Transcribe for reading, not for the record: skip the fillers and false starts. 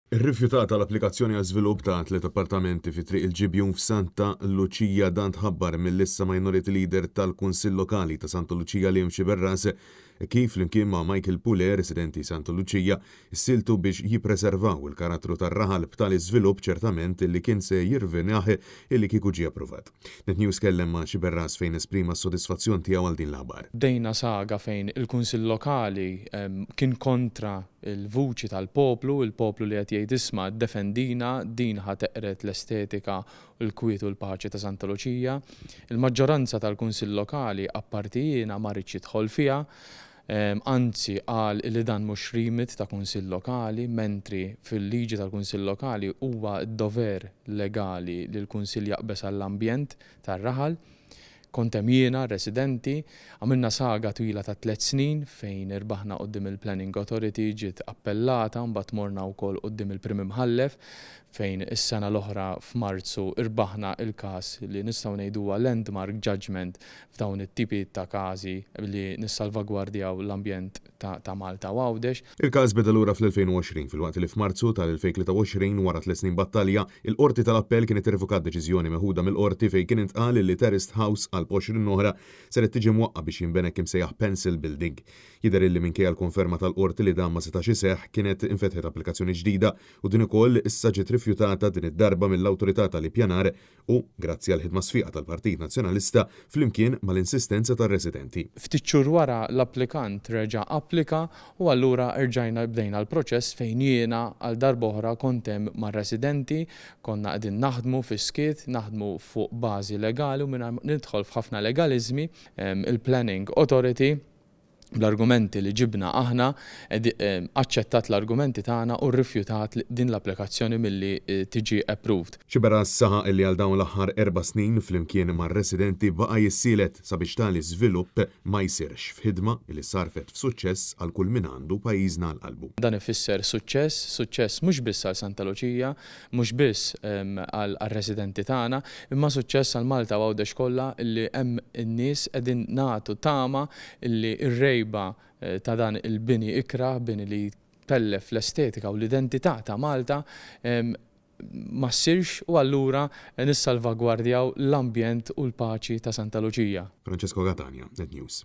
Ir-rifjutata l-applikazzjoni għal żvilupp ta' 3 appartamenti fi triq il-Ġibjun f'Santa Luċija dan tħabbar mill-issa Minority Leader tal-Kunsill Lokali ta' Santa Luċija Liam Xiberras kif flimkien ma' Michael Pule, residenti Santa Luċija, ssiltu biex jippreservaw il-karattru tar-raħal b'tali żvilupp ċertament illi kien se jirvenjaħ illi kieku ġie approvat. Net News kellem ma' Xiberras fejn esprima s-sodisfazzjon tiegħu għal din l-aħbar. Bdejna saga fejn il-Kunsill Lokali kien kontra il-vuċi tal-poplu, il-poplu li qed jgħid isma' ddefendina din ħateqret l-estetika u l-kwiet u l-paċi ta' Santa Luċija. Il-maġġoranza tal-Kunsill Lokali apparti jiena ma rridx jidħol fiha, anzi qal li dan mhux rimit ta' Kunsill Lokali, mentri fil-liġi tal-Kunsill Lokali huwa d-dover legali li l-Kunsill jaqbes għall-ambjent tar-raħal. Kontem jiena residenti, għamilna saga twila ta' 3 snin fejn irbaħna qoddim il-Planning Authority, ġiet appellata, mbagħad morna wkoll qoddim il-Prim Imħallef fejn is-sena l-oħra f'Marzu irbaħna il-każ li nistgħu ngħiduha landmark judgment f'dawn it-tipi ta' każi li nissalvagwardjaw l-ambjent ta' Malta u Għawdex. Il-każ beda lura fl-2020 filwaqt li f'Marzu tal-2023 wara 3 snin battalja, il-Qorti tal-Appell kienet irrevokat deċiżjoni meħuda mill-Qorti fejn kien intqal li Terraced House għal 20 oħra seret tiġi mwaqqa biex jinbenek imsejjaħ Pencil Building. Jidher illi minkejja l-konferma tal-Qorti li dan ma setax iseħħ kienet infetħet applikazzjoni ġdida u din ukoll issa ġiet rifjutata din id-darba mill-Awtorità tal-Ippjanar u grazzi għal ħidma sfiqa tal-Partit Nazzjonalista flimkien mal-insistenza tar-residenti. Ftit xhur wara l-applikant reġa' applika u allura rġajna bdejna l-proċess fejn jiena għal darba oħra kont hemm mar-residenti, konna qegħdin naħdmu fi-skiet, naħdmu fuq bażi legali u mingħajr nidħol f'ħafna legalizmi, il-Planning Authority bl-argumenti li ġibna aħna aċċettat l-argumenti tagħna u rrifjutat din l-applikazzjoni milli tiġi approved. Xiberras saħaq illi għal dawn l-aħħar 4 snin flimkien mar-residenti baqa' jissielet sabiex tali żvilupp ma jsirx f'ħidma li sarfet f'suċċess għal kull min għandu pajjiżna għall-qalbu. Dan ifisser suċċess mhux biss għal Santa Luċija, mhux biss għall-residenti tagħna, imma suċċess għal Malta u Għawdex kollha illi hemm in-nies qegħdin nagħtu tama illi ta' dan il-bini ikra, bini li tellef l-estetika u l-identità ta' Malta ma ssirx u allura nissalvagwardjaw l-ambjent u l-paċi ta' Santa Luċija. Francesco Catania, Net News.